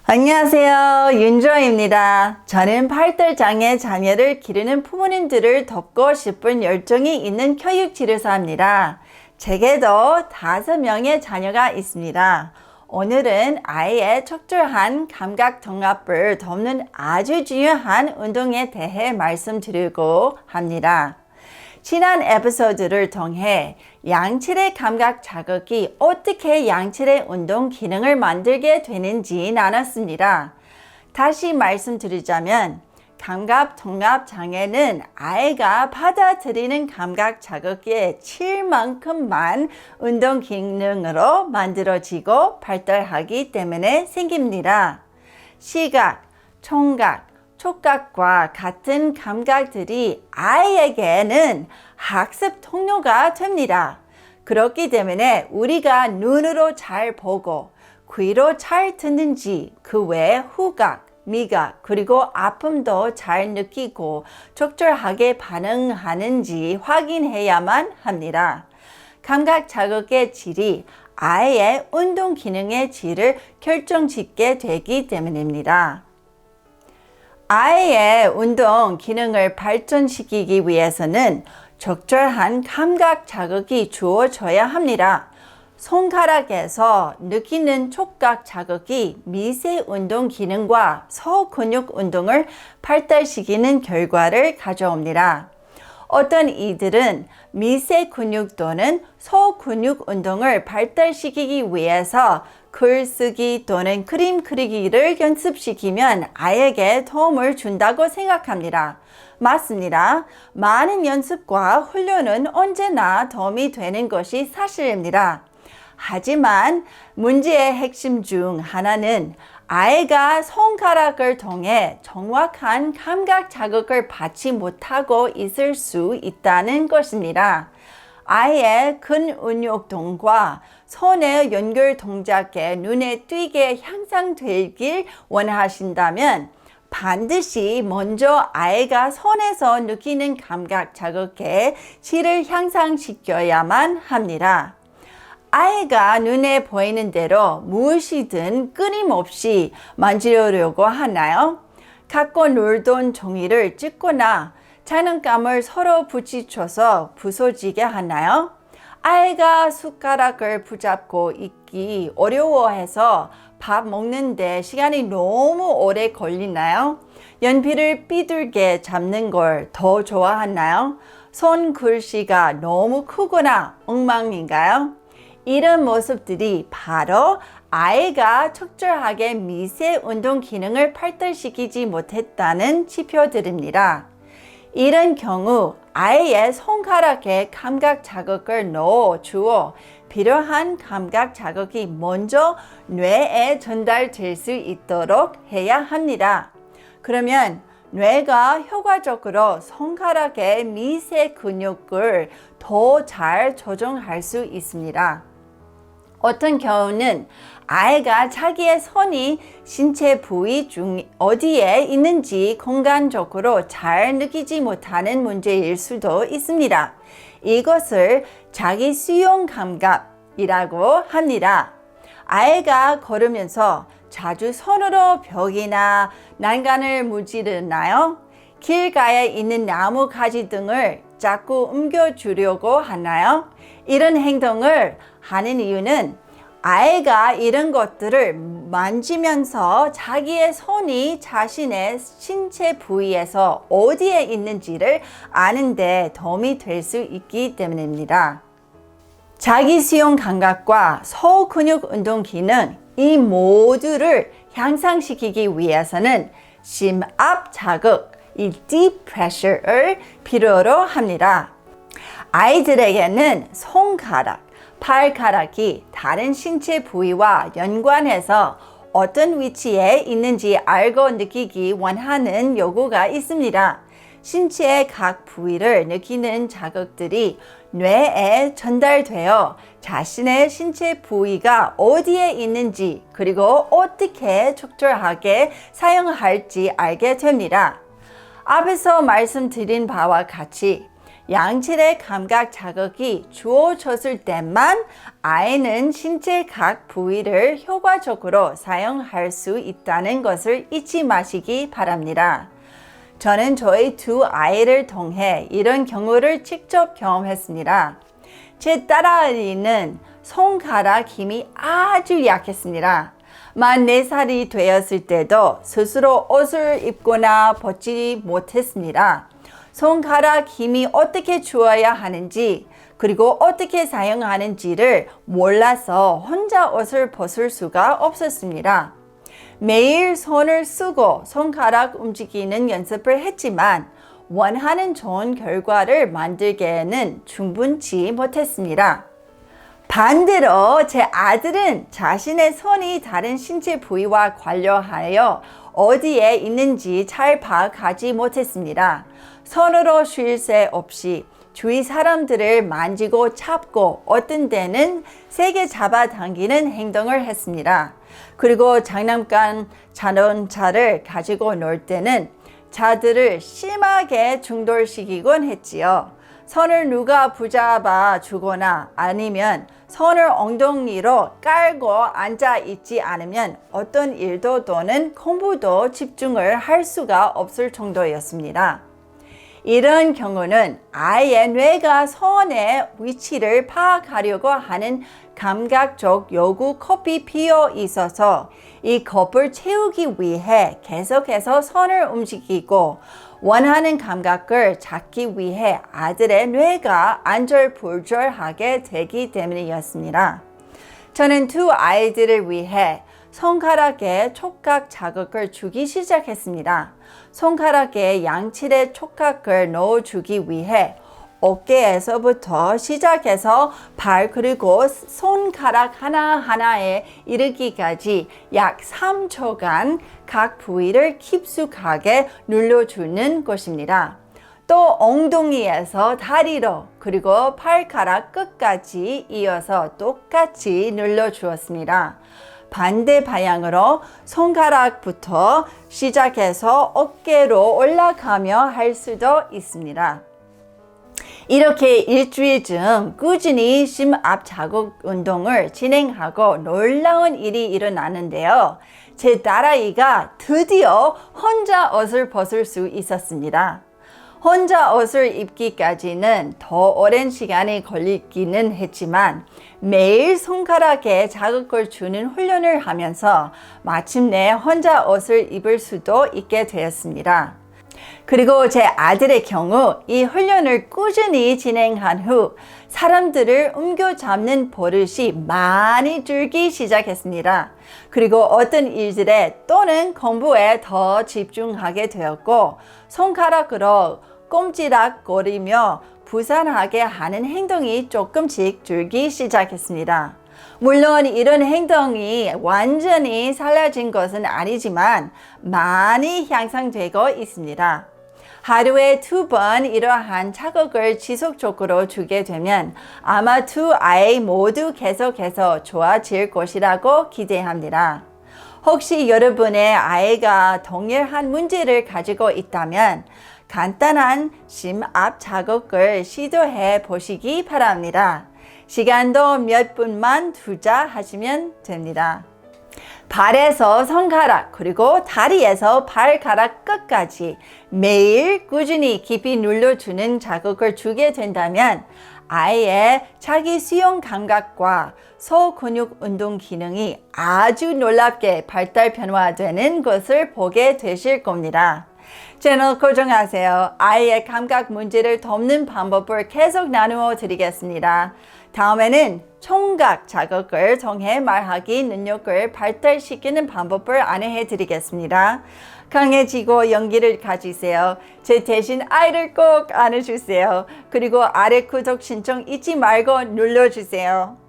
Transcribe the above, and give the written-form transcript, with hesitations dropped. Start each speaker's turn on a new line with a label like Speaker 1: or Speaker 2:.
Speaker 1: 안녕하세요. 윤주아입니다. 저는 발달장애 자녀를 기르는 부모님들을 돕고 싶은 열정이 있는 교육치료사입니다. 제게도 5명의 자녀가 있습니다. 오늘은 아이의 적절한 감각 정합을 돕는 아주 중요한 운동에 대해 말씀드리고 합니다. 지난 에피소드를 통해 양치의 감각 자극이 어떻게 양치의 운동 기능을 만들게 되는지 나눴습니다. 다시 말씀드리자면 감각 정합 장애는 아이가 받아들이는 감각 자극에 칠만큼만 운동 기능으로 만들어지고 발달하기 때문에 생깁니다. 시각, 청각, 촉각과 같은 감각들이 아이에게는 학습 통로가 됩니다. 그렇기 때문에 우리가 눈으로 잘 보고 귀로 잘 듣는지 그 외에 후각, 미각, 그리고 아픔도 잘 느끼고 적절하게 반응하는지 확인해야만 합니다. 감각 자극의 질이 아이의 운동 기능의 질을 결정짓게 되기 때문입니다. 아이의 운동 기능을 발전시키기 위해서는 적절한 감각 자극이 주어져야 합니다. 손가락에서 느끼는 촉각 자극이 미세 운동 기능과 소근육 운동을 발달시키는 결과를 가져옵니다. 어떤 이들은 미세 근육 또는 소근육 운동을 발달시키기 위해서 글쓰기 또는 그림 그리기를 연습시키면 아이에게 도움을 준다고 생각합니다. 맞습니다. 많은 연습과 훈련은 언제나 도움이 되는 것이 사실입니다. 하지만 문제의 핵심 중 하나는 아이가 손가락을 통해 정확한 감각 자극을 받지 못하고 있을 수 있다는 것입니다. 아이의 근근육통과 손의 연결 동작에 눈에 띄게 향상되길 원하신다면 반드시 먼저 아이가 손에서 느끼는 감각 자극의 질을 향상시켜야만 합니다. 아이가 눈에 보이는 대로 무엇이든 끊임없이 만지려고 하나요? 갖고 놀던 종이를 찢거나 장난감을 서로 부딪혀서 부서지게 하나요? 아이가 숟가락을 붙잡고 있기 어려워해서 밥 먹는데 시간이 너무 오래 걸리나요? 연필을 삐뚤게 잡는 걸 더 좋아하나요? 손글씨가 너무 크거나 엉망인가요? 이런 모습들이 바로 아이가 적절하게 미세 운동 기능을 발달시키지 못했다는 지표들입니다. 이런 경우 아이의 손가락에 감각 자극을 넣어 주어 필요한 감각 자극이 먼저 뇌에 전달될 수 있도록 해야 합니다. 그러면 뇌가 효과적으로 손가락의 미세 근육을 더 잘 조정할 수 있습니다. 어떤 경우는 아이가 자기의 손이 신체 부위 중 어디에 있는지 공간적으로 잘 느끼지 못하는 문제일 수도 있습니다. 이것을 자기 수용 감각이라고 합니다. 아이가 걸으면서 자주 손으로 벽이나 난간을 문지르나요? 길가에 있는 나무 가지 등을 자꾸 옮겨주려고 하나요? 이런 행동을 하는 이유는 아이가 이런 것들을 만지면서 자기의 손이 자신의 신체 부위에서 어디에 있는지를 아는 데 도움이 될 수 있기 때문입니다. 자기 수용 감각과 소근육 운동 기능 이 모두를 향상시키기 위해서는 심압 자극, 이 deep pressure을 필요로 합니다. 아이들에게는 손가락, 발가락이 다른 신체 부위와 연관해서 어떤 위치에 있는지 알고 느끼기 원하는 요구가 있습니다. 신체의 각 부위를 느끼는 자극들이 뇌에 전달되어 자신의 신체 부위가 어디에 있는지 그리고 어떻게 적절하게 사용할지 알게 됩니다. 앞에서 말씀드린 바와 같이 양질의 감각 자극이 주어졌을 때만 아이는 신체 각 부위를 효과적으로 사용할 수 있다는 것을 잊지 마시기 바랍니다. 저는 저희 두 아이를 통해 이런 경우를 직접 경험했습니다. 제 딸아이는 손가락 힘이 아주 약했습니다. 만 4살이 되었을 때도 스스로 옷을 입거나 벗지 못했습니다. 손가락 힘이 어떻게 주어야 하는지 그리고 어떻게 사용하는지를 몰라서 혼자 옷을 벗을 수가 없었습니다. 매일 손을 쓰고 손가락 움직이는 연습을 했지만 원하는 좋은 결과를 만들기에는 충분치 못했습니다. 반대로 제 아들은 자신의 손이 다른 신체 부위와 관련하여 어디에 있는지 잘 파악하지 못했습니다. 손으로 쉴 새 없이 주위 사람들을 만지고 잡고 어떤 때는 세게 잡아당기는 행동을 했습니다. 그리고 장난감 자동차를 가지고 놀 때는 자들을 심하게 충돌시키곤 했지요. 손을 누가 붙잡아 주거나 아니면 손을 엉덩이로 깔고 앉아 있지 않으면 어떤 일도 또는 공부도 집중을 할 수가 없을 정도였습니다. 이런 경우는 아이의 뇌가 손의 위치를 파악하려고 하는 감각적 요구 컵이 비어 있어서 이 컵을 채우기 위해 계속해서 손을 움직이고 원하는 감각을 찾기 위해 아들의 뇌가 안절부절하게 되기 때문이었습니다. 저는 두 아이들을 위해 손가락에 촉각 자극을 주기 시작했습니다. 손가락에 양칠의 촉각을 넣어주기 위해 어깨에서부터 시작해서 발 그리고 손가락 하나하나에 이르기까지 약 3초간 각 부위를 깊숙하게 눌러주는 것입니다. 또 엉덩이에서 다리로 그리고 발가락 끝까지 이어서 똑같이 눌러주었습니다. 반대 방향으로 손가락부터 시작해서 어깨로 올라가며 할 수도 있습니다. 이렇게 일주일쯤 꾸준히 심압 자극 운동을 진행하고 놀라운 일이 일어나는데요. 제 딸아이가 드디어 혼자 옷을 벗을 수 있었습니다. 혼자 옷을 입기까지는 더 오랜 시간이 걸리기는 했지만 매일 손가락에 자극을 주는 훈련을 하면서 마침내 혼자 옷을 입을 수도 있게 되었습니다. 그리고 제 아들의 경우 이 훈련을 꾸준히 진행한 후 사람들을 옮겨잡는 버릇이 많이 줄기 시작했습니다. 그리고 어떤 일들에 또는 공부에 더 집중하게 되었고 손가락으로 꼼지락거리며 부산하게 하는 행동이 조금씩 줄기 시작했습니다. 물론 이런 행동이 완전히 사라진 것은 아니지만 많이 향상되고 있습니다. 하루에 2번 이러한 자극을 지속적으로 주게 되면 아마 두 아이 모두 계속해서 좋아질 것이라고 기대합니다. 혹시 여러분의 아이가 동일한 문제를 가지고 있다면 간단한 심압 자극을 시도해 보시기 바랍니다. 시간도 몇 분만 투자하시면 됩니다. 발에서 손가락 그리고 다리에서 발가락 끝까지 매일 꾸준히 깊이 눌러주는 자극을 주게 된다면 아이의 자기 수용 감각과 소근육 운동 기능이 아주 놀랍게 발달 변화되는 것을 보게 되실 겁니다. 채널 고정하세요. 아이의 감각 문제를 돕는 방법을 계속 나누어 드리겠습니다. 다음에는 청각 자극을 통해 말하기 능력을 발달시키는 방법을 안내해 드리겠습니다. 강해지고 용기를 가지세요. 제 대신 아이를 꼭 안아주세요. 그리고 아래 구독 신청 잊지 말고 눌러주세요.